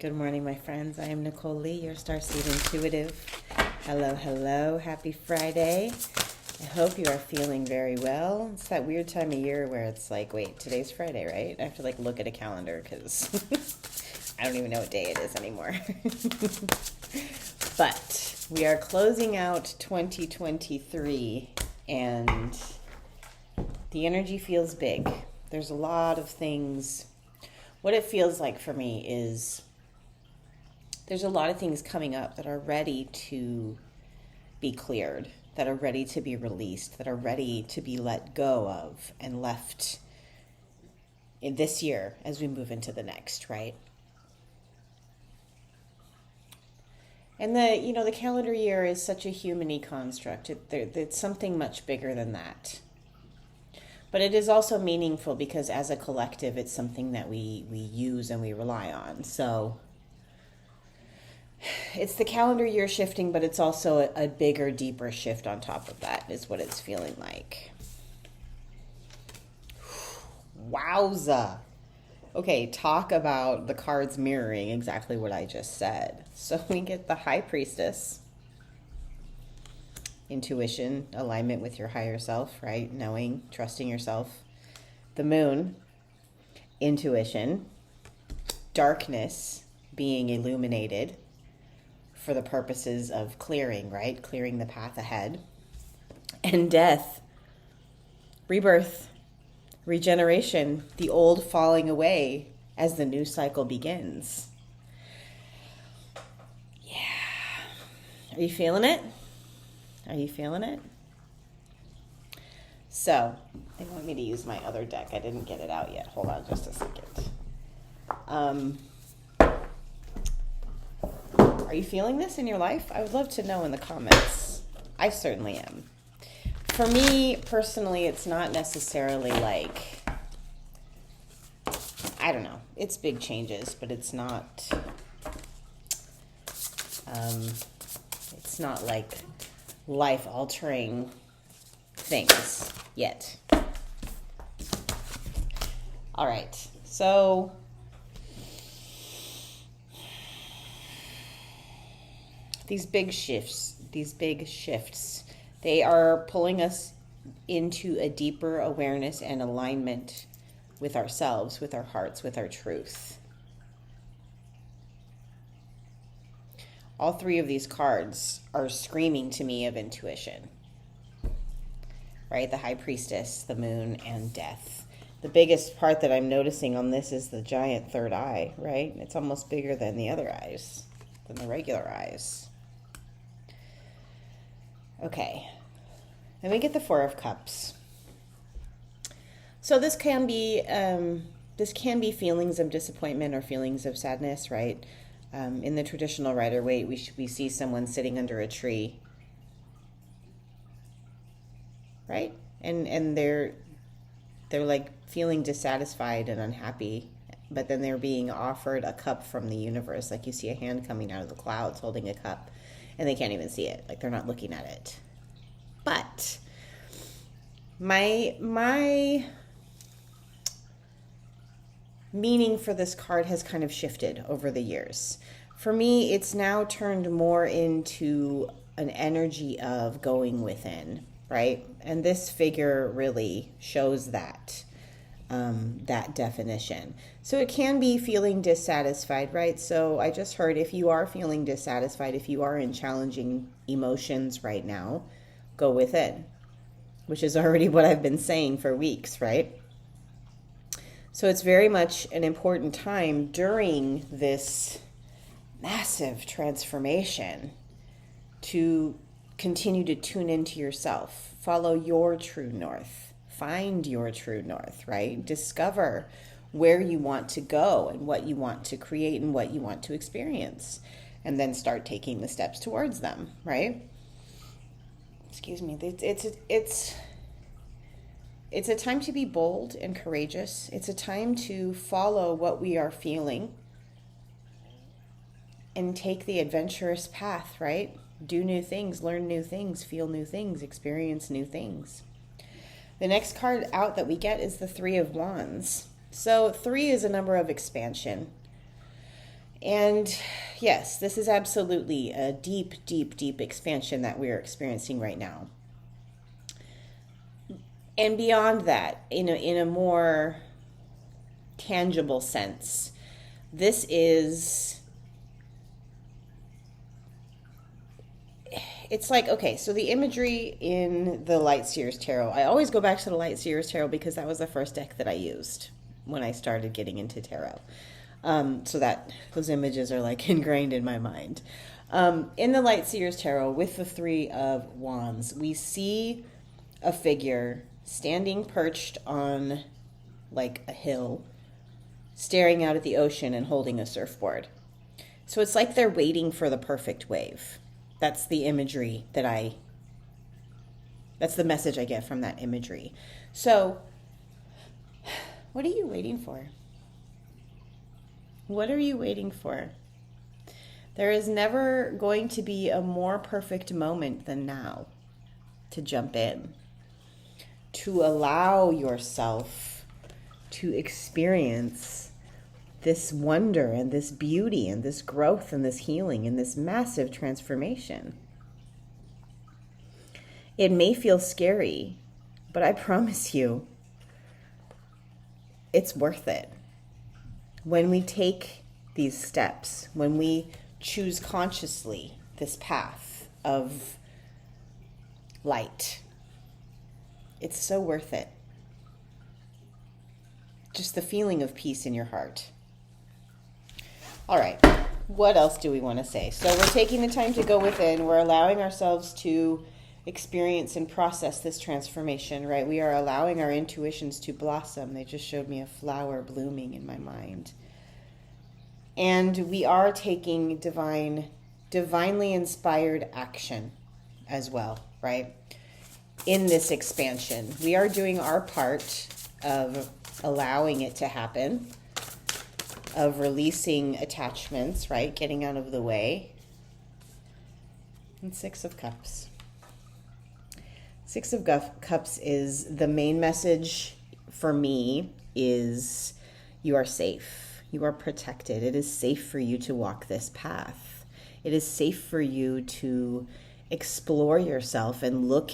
Good morning, my friends. I am Nichole Lee, your Starseed intuitive. Hello, hello. Happy Friday. I hope you are feeling very well. It's that weird time of year where it's like, wait, today's Friday, right? I have to look at a calendar because I don't even know what day it is anymore. But we are closing out 2023 and the energy feels big. There's a lot of things. What it feels like for me is there's a lot of things coming up that are ready to be cleared, that are ready to be released, that are ready to be let go of and left in this year as we move into the next, right? And the calendar year is such a human-y construct. It's something much bigger than that. But it is also meaningful because as a collective, it's something that we use and we rely on. So it's the calendar year shifting, but it's also a bigger, deeper shift on top of that is what it's feeling like. Wowza. Okay, talk about the cards mirroring exactly what I just said. So we get the High Priestess. Intuition, alignment with your higher self, right? Knowing, trusting yourself. The Moon, intuition. Darkness, being illuminated for the purposes of clearing, right? Clearing the path ahead. And Death, rebirth, regeneration, the old falling away as the new cycle begins. Yeah. Are you feeling it? Are you feeling it? So, they want me to use my other deck. I didn't get it out yet. Hold on just a second. Are you feeling this in your life? I would love to know in the comments. I certainly am. For me, personally, it's not necessarily I don't know. It's big changes, but it's not life-altering things yet. All right, so these big shifts, they are pulling us into a deeper awareness and alignment with ourselves, with our hearts, with our truth. All three of these cards are screaming to me of intuition, right? The High Priestess, the Moon, and Death. The biggest part that I'm noticing on this is the giant third eye, right? It's almost bigger than the other eyes, than the regular eyes. Okay, then we get the Four of Cups. So this can be feelings of disappointment or feelings of sadness, right? In the traditional Rider-Waite, we see someone sitting under a tree, right? And they're feeling dissatisfied and unhappy, but then they're being offered a cup from the universe. You see a hand coming out of the clouds holding a cup, and they can't even see it. They're not looking at it. But my meaning for this card has kind of shifted over the years. For me, it's now turned more into an energy of going within, right? And this figure really shows that definition. So it can be feeling dissatisfied, right? So I just heard if you are feeling dissatisfied, if you are in challenging emotions right now, go within, which is already what I've been saying for weeks, right? So it's very much an important time during this massive transformation to continue to tune into yourself, follow your true north, find your true north, right? Discover where you want to go and what you want to create and what you want to experience, and then start taking the steps towards them, right? Excuse me. It's a time to be bold and courageous. It's a time to follow what we are feeling and take the adventurous path, right? Do new things, learn new things, feel new things, experience new things. The next card out that we get is the Three of Wands. So 3 is a number of expansion. And yes, this is absolutely a deep, deep, deep expansion that we're experiencing right now. And beyond that, in a more tangible sense, this is, it's like, okay, so the imagery in the Light Seers Tarot, I always go back to the Light Seers Tarot because that was the first deck that I used when I started getting into tarot. So that those images are like ingrained in my mind. In the Light Seers Tarot, with the Three of Wands, we see a figure standing perched on like a hill, staring out at the ocean and holding a surfboard. So it's like they're waiting for the perfect wave. That's the imagery that's the message I get from that imagery. So what are you waiting for? What are you waiting for? There is never going to be a more perfect moment than now to jump in, to allow yourself to experience this wonder and this beauty and this growth and this healing and this massive transformation. It may feel scary, but I promise you, it's worth it. When we take these steps, when we choose consciously this path of light, it's so worth it. Just the feeling of peace in your heart. All right, what else do we want to say? So we're taking the time to go within. We're allowing ourselves to experience and process this transformation, right? We are allowing our intuitions to blossom. They just showed me a flower blooming in my mind. And we are taking divinely inspired action as well, right? In this expansion, we are doing our part of allowing it to happen, of releasing attachments, right? Getting out of the way. And Six of Cups. Six of Cups is the main message for me is you are safe. You are protected. It is safe for you to walk this path. It is safe for you to explore yourself and look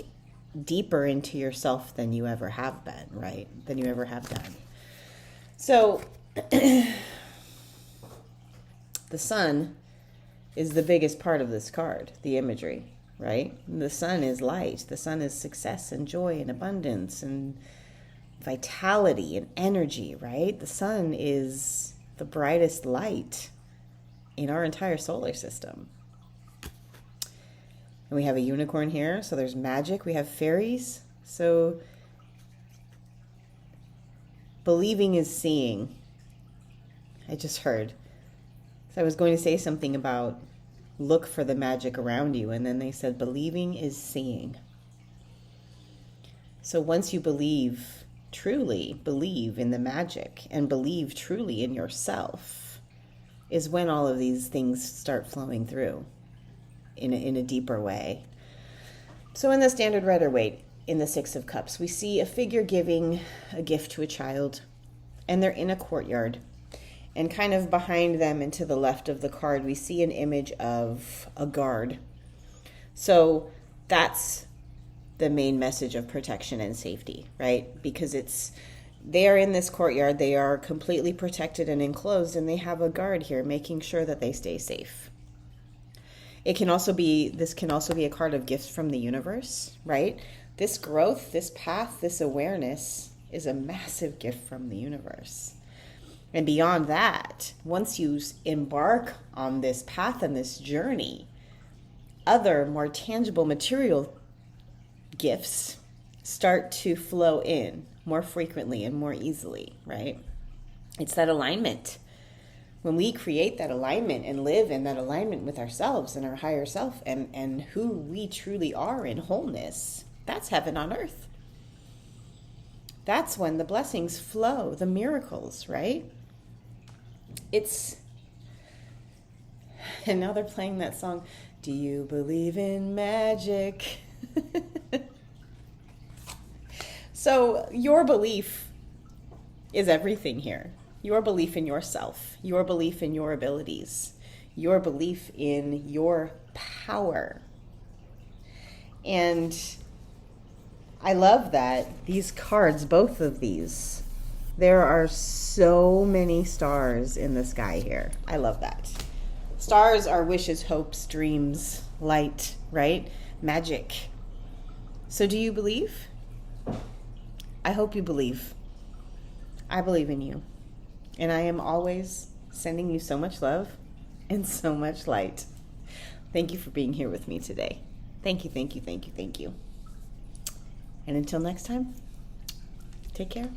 deeper into yourself than you ever have been, right? Than you ever have done. So the sun is the biggest part of this card, the imagery, right? The sun is light. The sun is success and joy and abundance and vitality and energy, right? The sun is the brightest light in our entire solar system. And we have a unicorn here, so there's magic. We have fairies. So believing is seeing. I just heard. So I was going to say something about look for the magic around you, and then they said believing is seeing. So once you believe, truly believe in the magic and believe truly in yourself, is when all of these things start flowing through in a deeper way. So in the standard Rider-Waite, in the Six of Cups, we see a figure giving a gift to a child, and they're in a courtyard. And kind of behind them and to the left of the card, we see an image of a guard. So that's the main message of protection and safety, right? Because they are in this courtyard, they are completely protected and enclosed, and they have a guard here making sure that they stay safe. This can also be a card of gifts from the universe, right? This growth, this path, this awareness is a massive gift from the universe. And beyond that, once you embark on this path and this journey, other more tangible material gifts start to flow in more frequently and more easily, right? It's that alignment. When we create that alignment and live in that alignment with ourselves and our higher self and who we truly are in wholeness, that's heaven on earth. That's when the blessings flow, the miracles, right? And now they're playing that song, Do You Believe in Magic? So your belief is everything here. your belief in yourself, your belief in your abilities, your belief in your power. And I love that these cards, both of these, there are so many stars in the sky here. I love that. Stars are wishes, hopes, dreams, light, right? Magic. So do you believe? I hope you believe. I believe in you. And I am always sending you so much love and so much light. Thank you for being here with me today. Thank you, thank you, thank you, thank you. And until next time, take care.